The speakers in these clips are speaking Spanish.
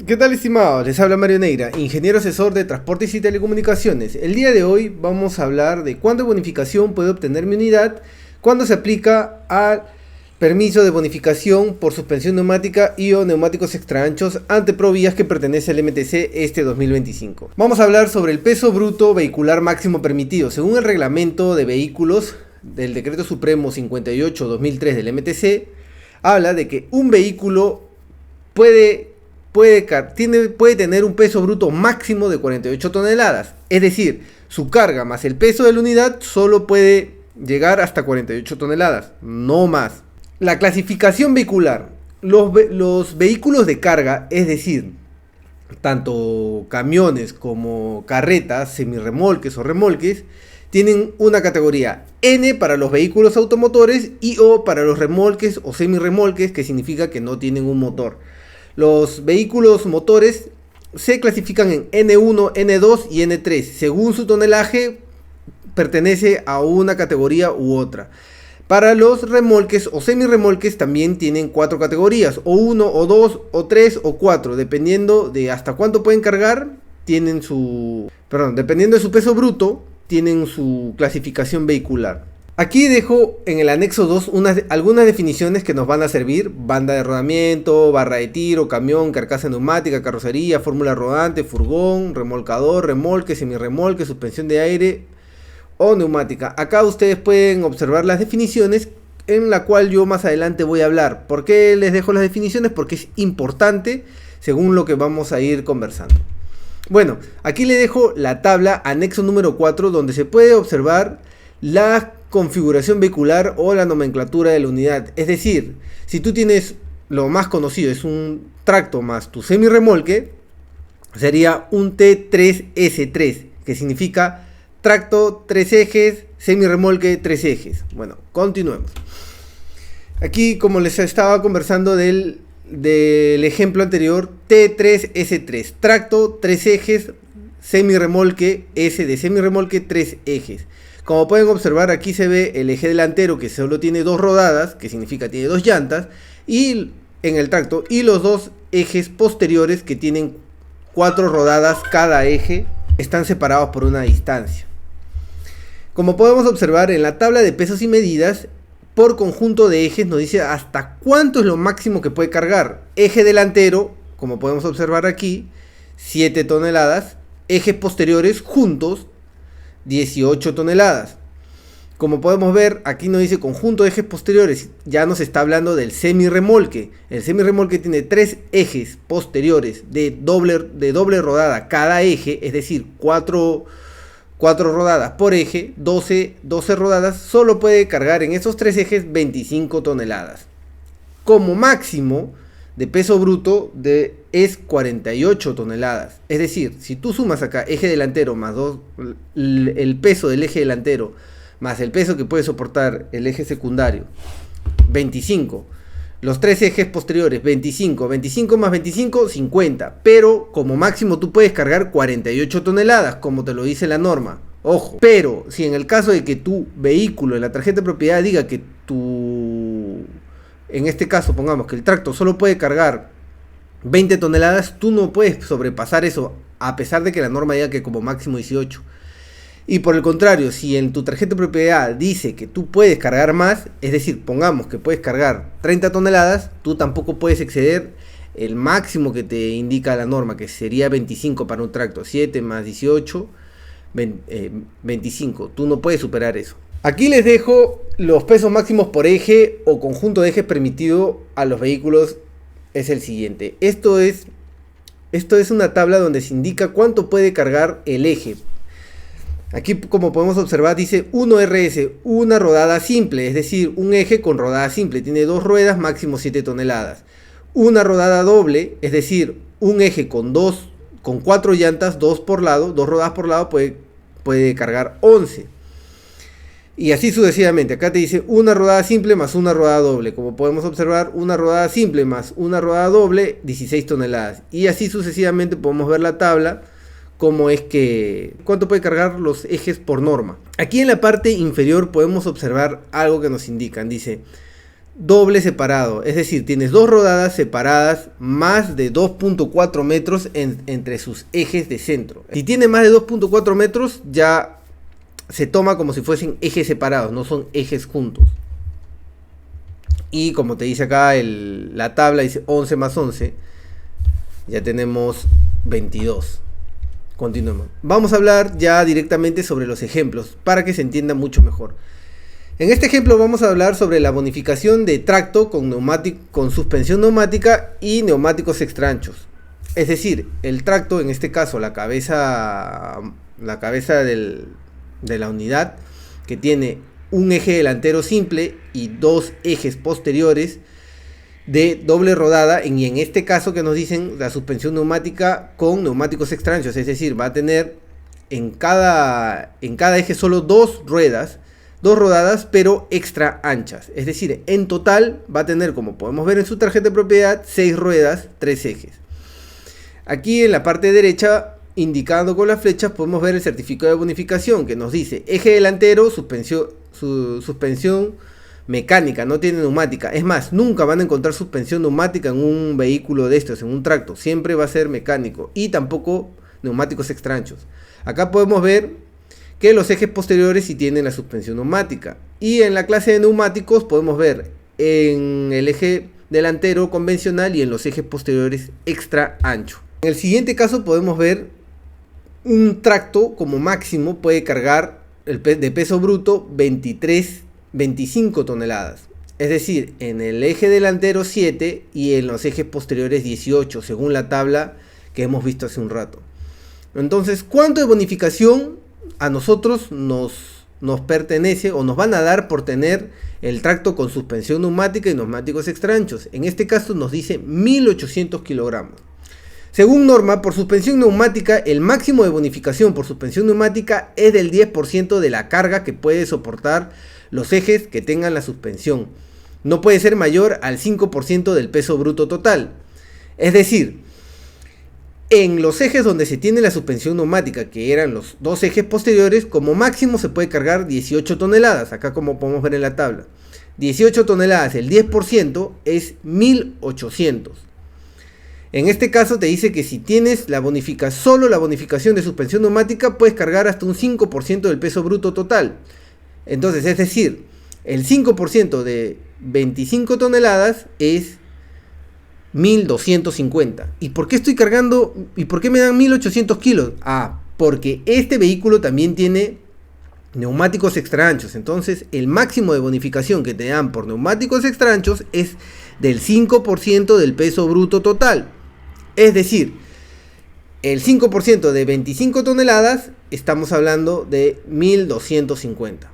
¿Qué tal, estimados? Les habla Mario Neira, ingeniero asesor de transportes y telecomunicaciones. El día de hoy vamos a hablar de cuánta bonificación puede obtener mi unidad cuando se aplica al permiso de bonificación por suspensión neumática y o neumáticos extra anchos ante Provías que pertenece al MTC este 2025. Vamos a hablar sobre el peso bruto vehicular máximo permitido. Según el reglamento de vehículos del Decreto Supremo 58/2003 del MTC, habla de que un vehículo puede tener un peso bruto máximo de 48 toneladas. Es decir, su carga más el peso de la unidad solo puede llegar hasta 48 toneladas, no más. La clasificación vehicular. Los vehículos de carga, es decir, tanto camiones como carretas, semirremolques o remolques, tienen una categoría N para los vehículos automotores y O para los remolques o semirremolques, que significa que no tienen un motor. Los vehículos motores se clasifican en N1, N2 y N3. Según su tonelaje, pertenece a una categoría u otra. Para los remolques o semirremolques también tienen 4 categorías, o 1, o 2, o 3, o 4, dependiendo de hasta cuánto pueden cargar, dependiendo de su peso bruto, tienen su clasificación vehicular. Aquí dejo en el anexo 2 algunas definiciones que nos van a servir: banda de rodamiento, barra de tiro, camión, carcasa neumática, carrocería, fórmula rodante, furgón, remolcador, remolque, semirremolque, suspensión de aire o neumática. Acá ustedes pueden observar las definiciones, en la cual yo más adelante voy a hablar. ¿Por qué les dejo las definiciones? Porque es importante según lo que vamos a ir conversando. Bueno, aquí le dejo la tabla anexo número 4, donde se puede observar la configuración vehicular o la nomenclatura de la unidad. Es decir, si tú tienes, lo más conocido es un tracto más tu semirremolque, sería un T3S3, que significa tracto 3 ejes, semirremolque 3 ejes. Bueno, continuemos. Aquí, como les estaba conversando del ejemplo anterior, T3S3, tracto 3 ejes, semirremolque S de semirremolque 3 ejes. Como pueden observar, aquí se ve el eje delantero, que solo tiene 2 rodadas, que significa tiene 2 llantas, y en el tracto, y los 2 ejes posteriores, que tienen 4 rodadas cada eje, están separados por una distancia. Como podemos observar en la tabla de pesos y medidas, por conjunto de ejes nos dice hasta cuánto es lo máximo que puede cargar. Eje delantero, como podemos observar aquí, 7 toneladas, ejes posteriores juntos, 18 toneladas. Como podemos ver, aquí nos dice conjunto de ejes posteriores, ya nos está hablando del semirremolque. El semirremolque tiene 3 ejes posteriores de doble rodada cada eje, es decir, 4 rodadas por eje, 12 rodadas, solo puede cargar en esos 3 ejes 25 toneladas. Como máximo de peso bruto es 48 toneladas. Es decir, si tú sumas acá eje delantero más el peso del eje delantero más el peso que puede soportar el eje secundario, 25. Los 3 ejes posteriores, 25 más 25, 50. Pero como máximo tú puedes cargar 48 toneladas, como te lo dice la norma. Ojo, pero si en el caso de que tu vehículo en la tarjeta de propiedad diga que en este caso pongamos que el tracto solo puede cargar 20 toneladas, tú no puedes sobrepasar eso, a pesar de que la norma diga que como máximo 18. Y por el contrario, si en tu tarjeta de propiedad dice que tú puedes cargar más, es decir, pongamos que puedes cargar 30 toneladas, tú tampoco puedes exceder el máximo que te indica la norma, que sería 25 para un tracto, 7 más 18, 25. Tú no puedes superar eso. Aquí les dejo los pesos máximos por eje o conjunto de ejes permitido a los vehículos. Es el siguiente. Esto es una tabla donde se indica cuánto puede cargar el eje. Aquí, como podemos observar, dice 1RS, una rodada simple, es decir, un eje con rodada simple, tiene 2 ruedas, máximo 7 toneladas. Una rodada doble, es decir, un eje con 4 llantas, 2 por lado, 2 rodadas por lado, puede cargar 11. Y así sucesivamente. Acá te dice una rodada simple más una rodada doble. Como podemos observar, una rodada simple más una rodada doble, 16 toneladas. Y así sucesivamente podemos ver la tabla, cómo es que cuánto puede cargar los ejes por norma. Aquí en la parte inferior podemos observar algo que nos indican. Dice doble separado, es decir, tienes dos rodadas separadas más de 2.4 metros entre sus ejes de centro. Si tiene más de 2.4 metros ya se toma como si fuesen ejes separados, no son ejes juntos. Y como te dice acá la tabla, dice 11 más 11, ya tenemos 22. Continuemos. Vamos a hablar ya directamente sobre los ejemplos para que se entienda mucho mejor. En este ejemplo vamos a hablar sobre la bonificación de tracto con suspensión neumática y neumáticos extra anchos. Es decir, el tracto, en este caso la cabeza de la unidad, que tiene un eje delantero simple y dos ejes posteriores de doble rodada, y en este caso que nos dicen la suspensión neumática con neumáticos extra anchos, es decir, va a tener en cada eje solo dos rodadas, pero extra anchas. Es decir, en total va a tener, como podemos ver en su tarjeta de propiedad, 6 ruedas, 3 ejes. Aquí en la parte derecha, indicando con las flechas, podemos ver el certificado de bonificación que nos dice eje delantero, suspensión mecánica, no tiene neumática. Es más, nunca van a encontrar suspensión neumática en un vehículo de estos, en un tracto. Siempre va a ser mecánico y tampoco neumáticos extra anchos. Acá podemos ver que los ejes posteriores sí tienen la suspensión neumática. Y en la clase de neumáticos podemos ver en el eje delantero convencional y en los ejes posteriores extra ancho. En el siguiente caso podemos ver un tracto como máximo puede cargar de peso bruto 25 toneladas. Es decir, en el eje delantero 7 y en los ejes posteriores 18, según la tabla que hemos visto hace un rato. Entonces, ¿cuánto de bonificación a nosotros nos pertenece o nos van a dar por tener el tracto con suspensión neumática y neumáticos extra anchos? En este caso nos dice 1800 kilogramos. Según norma, por suspensión neumática, el máximo de bonificación por suspensión neumática es del 10% de la carga que puede soportar los ejes que tengan la suspensión. No puede ser mayor al 5% del peso bruto total. Es decir, en los ejes donde se tiene la suspensión neumática, que eran los dos ejes posteriores, como máximo se puede cargar 18 toneladas. Acá como podemos ver en la tabla. 18 toneladas, el 10% es 1800. En este caso te dice que si tienes solo la bonificación de suspensión neumática, puedes cargar hasta un 5% del peso bruto total. Entonces, es decir, el 5% de 25 toneladas es 1250. ¿Y por qué estoy cargando? ¿Y por qué me dan 1800 kilos? Ah, porque este vehículo también tiene neumáticos extra anchos. Entonces, el máximo de bonificación que te dan por neumáticos extra anchos es del 5% del peso bruto total. Es decir, el 5% de 25 toneladas, estamos hablando de 1250.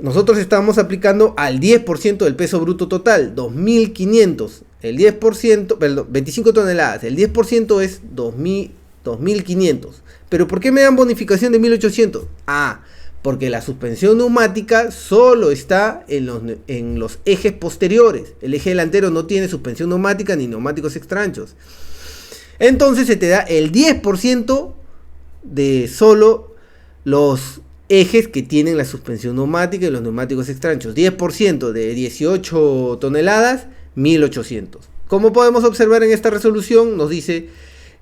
Nosotros estamos aplicando al 10% del peso bruto total, 2500. El 10%, perdón, 25 toneladas, el 10% es 2500. ¿Pero por qué me dan bonificación de 1800? Ah, porque la suspensión neumática solo está en los ejes posteriores. El eje delantero no tiene suspensión neumática ni neumáticos extra anchos. Entonces se te da el 10% de solo los ejes que tienen la suspensión neumática y los neumáticos extra anchos. 10% de 18 toneladas, 1800. Como podemos observar en esta resolución, nos dice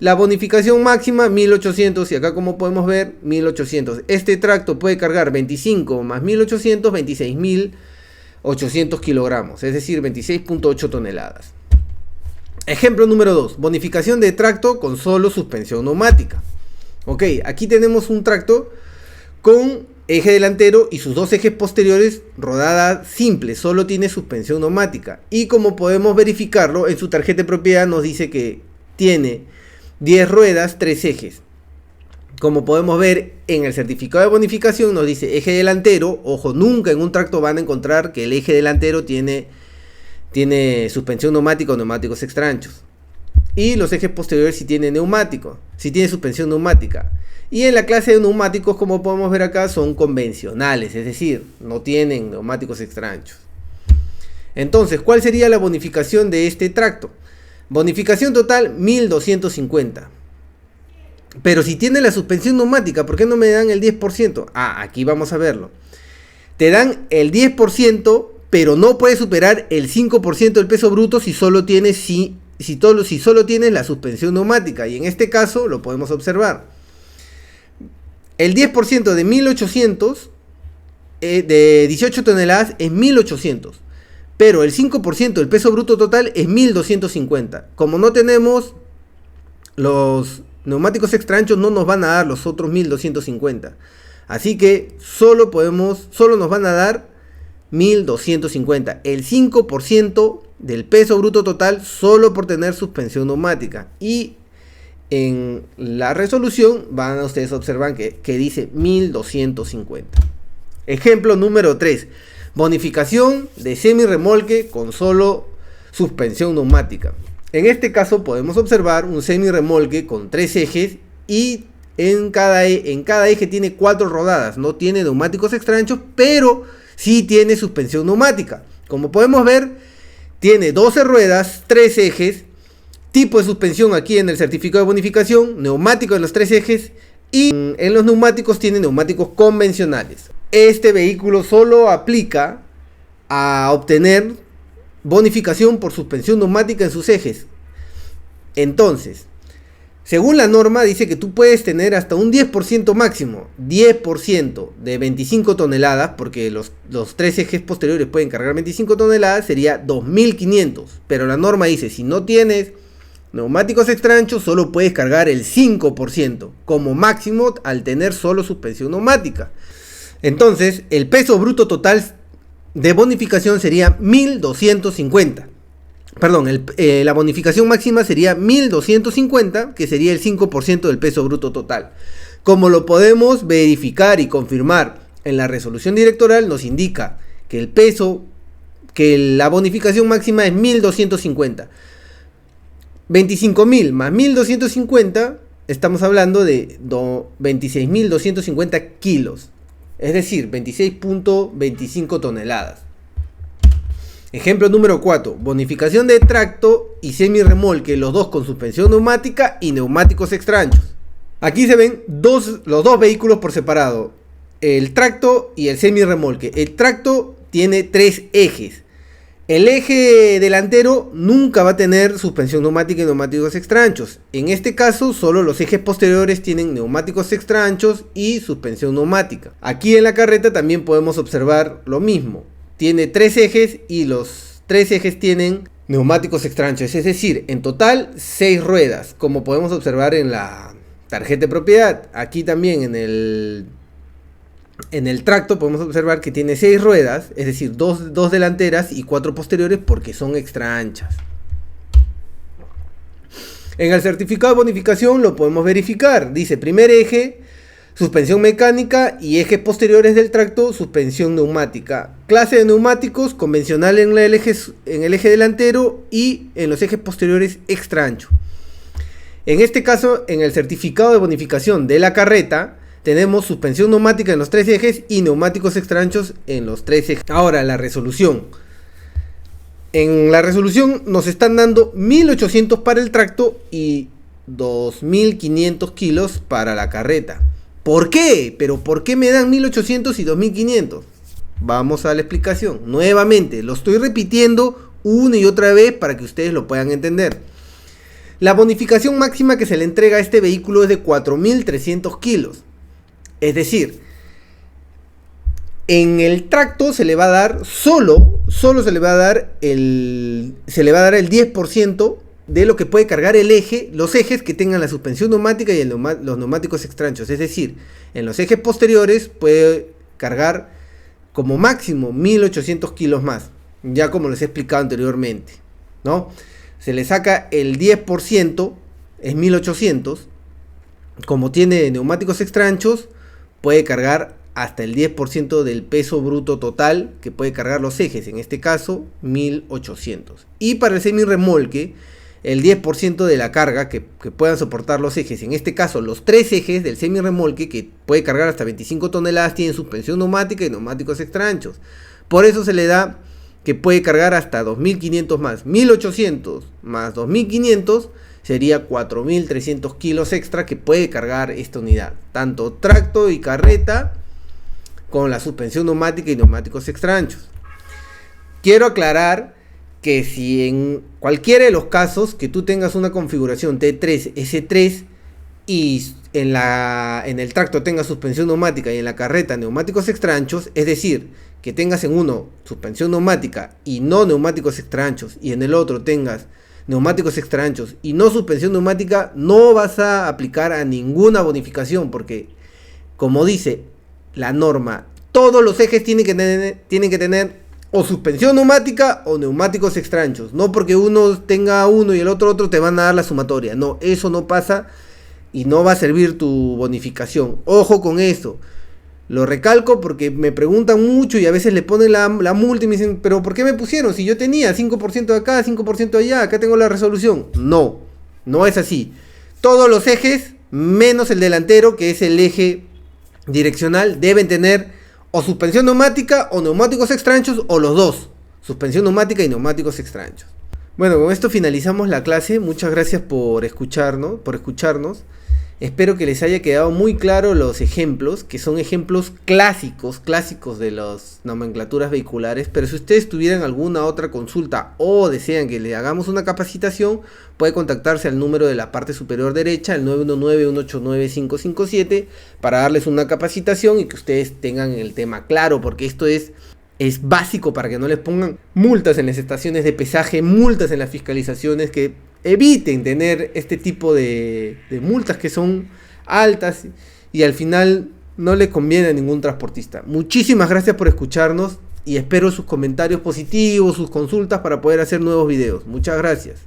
la bonificación máxima 1800 y acá como podemos ver 1800. Este tracto puede cargar 25 más 1800, 26.800 kilogramos, es decir, 26.8 toneladas. Ejemplo número 2, bonificación de tracto con solo suspensión neumática. Ok, aquí tenemos un tracto con eje delantero y sus dos ejes posteriores rodada simple, solo tiene suspensión neumática. Y como podemos verificarlo, en su tarjeta de propiedad nos dice que tiene 10 ruedas, 3 ejes. Como podemos ver en el certificado de bonificación nos dice eje delantero. Ojo, nunca en un tracto van a encontrar que el eje delantero tiene suspensión neumática o neumáticos extra anchos. Y los ejes posteriores si tiene suspensión neumática. Y en la clase de neumáticos, como podemos ver acá, son convencionales, es decir, no tienen neumáticos extra anchos. Entonces, ¿cuál sería la bonificación de este tracto? Bonificación total 1250. Pero si tiene la suspensión neumática, ¿por qué no me dan el 10%? Ah, aquí vamos a verlo. Te dan el 10%, pero no puede superar el 5% del peso bruto si solo tienes la suspensión neumática, y en este caso lo podemos observar. El 10% de 1800 de 18 toneladas es 1800, pero el 5% del peso bruto total es 1250. Como no tenemos los neumáticos extra anchos, no nos van a dar los otros 1250, así que solo nos van a dar 1250, el 5% del peso bruto total, solo por tener suspensión neumática. Y en la resolución van a ustedes observar que dice 1250. Ejemplo número 3. Bonificación de semirremolque con solo suspensión neumática. En este caso podemos observar un semirremolque con 3 ejes y en cada eje tiene 4 rodadas. No tiene neumáticos extra anchos, pero sí tiene suspensión neumática. Como podemos ver, tiene 12 ruedas, 3 ejes, tipo de suspensión aquí en el certificado de bonificación, neumático en los 3 ejes, y en los neumáticos tiene neumáticos convencionales. Este vehículo solo aplica a obtener bonificación por suspensión neumática en sus ejes. Entonces, según la norma dice que tú puedes tener hasta un 10% máximo, 10% de 25 toneladas, porque los 3 ejes posteriores pueden cargar 25 toneladas, sería 2500. Pero la norma dice, si no tienes neumáticos extra anchos, solo puedes cargar el 5%, como máximo al tener solo suspensión neumática. Entonces, el peso bruto total de bonificación sería 1250. Perdón, la bonificación máxima sería 1250, que sería el 5% del peso bruto total. Como lo podemos verificar y confirmar en la resolución directoral, nos indica que la bonificación máxima es 1250. 25.000 más 1250, estamos hablando de 26.250 kilos. Es decir, 26.25 toneladas. Ejemplo número 4. Bonificación de tracto y semirremolque, los dos con suspensión neumática y neumáticos extra anchos. Aquí se ven los dos vehículos por separado, el tracto y el semirremolque. El tracto tiene 3 ejes. El eje delantero nunca va a tener suspensión neumática y neumáticos extra anchos. En este caso, solo los ejes posteriores tienen neumáticos extra anchos y suspensión neumática. Aquí en la carreta también podemos observar lo mismo. Tiene 3 ejes y los 3 ejes tienen neumáticos extra anchos. Es decir, en total 6 ruedas, como podemos observar en la tarjeta de propiedad. Aquí también en el tracto podemos observar que tiene 6 ruedas, es decir, 2 delanteras y 4 posteriores porque son extra anchas. En el certificado de bonificación lo podemos verificar. Dice primer eje, suspensión mecánica, y ejes posteriores del tracto, suspensión neumática. Clase de neumáticos, convencional en el eje delantero y en los ejes posteriores extra ancho. En este caso, en el certificado de bonificación de la carreta, tenemos suspensión neumática en los 3 ejes y neumáticos extra anchos en los 3 ejes. Ahora, la resolución. En la resolución nos están dando 1800 para el tracto y 2500 kilos para la carreta. ¿Por qué? ¿Pero por qué me dan 1800 y 2500? Vamos a la explicación. Nuevamente, lo estoy repitiendo una y otra vez para que ustedes lo puedan entender. La bonificación máxima que se le entrega a este vehículo es de 4300 kilos. Es decir, en el tracto se le va a dar solo se le va a dar el 10% de lo que puede cargar los ejes que tengan la suspensión neumática y los neumáticos extra anchos. Es decir, en los ejes posteriores puede cargar como máximo 1800 kilos más, ya como les he explicado anteriormente, ¿no? Se le saca el 10%, es 1800, como tiene neumáticos extra anchos, puede cargar hasta el 10% del peso bruto total que puede cargar los ejes, en este caso 1800. Y para el semirremolque, el 10% de la carga que puedan soportar los ejes, en este caso los 3 ejes del semirremolque, que puede cargar hasta 25 toneladas, tienen suspensión neumática y neumáticos extra anchos. Por eso se le da que puede cargar hasta 2500 más. 1800 más 2500 sería 4300 kilos extra que puede cargar esta unidad, tanto tracto y carreta con la suspensión neumática y neumáticos extra anchos. Quiero aclarar que si en cualquiera de los casos que tú tengas una configuración T3, S3 y en el tracto tengas suspensión neumática y en la carreta neumáticos extra anchos, es decir, que tengas en uno suspensión neumática y no neumáticos extra anchos y en el otro tengas neumáticos extra anchos y no suspensión neumática, no vas a aplicar a ninguna bonificación porque, como dice la norma, todos los ejes tienen que tener o suspensión neumática o neumáticos extra anchos. No porque uno tenga uno y el otro te van a dar la sumatoria. No, eso no pasa y no va a servir tu bonificación. Ojo con eso. Lo recalco porque me preguntan mucho y a veces le ponen la multa y me dicen, pero ¿por qué me pusieron? Si yo tenía 5% de acá, 5% de allá, acá tengo la resolución. No, no es así. Todos los ejes, menos el delantero, que es el eje direccional, deben tener o suspensión neumática o neumáticos extra anchos o los dos. Suspensión neumática y neumáticos extra anchos. Bueno, con esto finalizamos la clase. Muchas gracias por escucharnos. Espero que les haya quedado muy claro los ejemplos, que son ejemplos clásicos de las nomenclaturas vehiculares, pero si ustedes tuvieran alguna otra consulta o desean que le hagamos una capacitación, puede contactarse al número de la parte superior derecha, el 919-189-557, para darles una capacitación y que ustedes tengan el tema claro, porque esto es básico para que no les pongan multas en las estaciones de pesaje, multas en las fiscalizaciones, que eviten tener este tipo de multas que son altas y al final no le conviene a ningún transportista. Muchísimas gracias por escucharnos y espero sus comentarios positivos, sus consultas para poder hacer nuevos videos. Muchas gracias.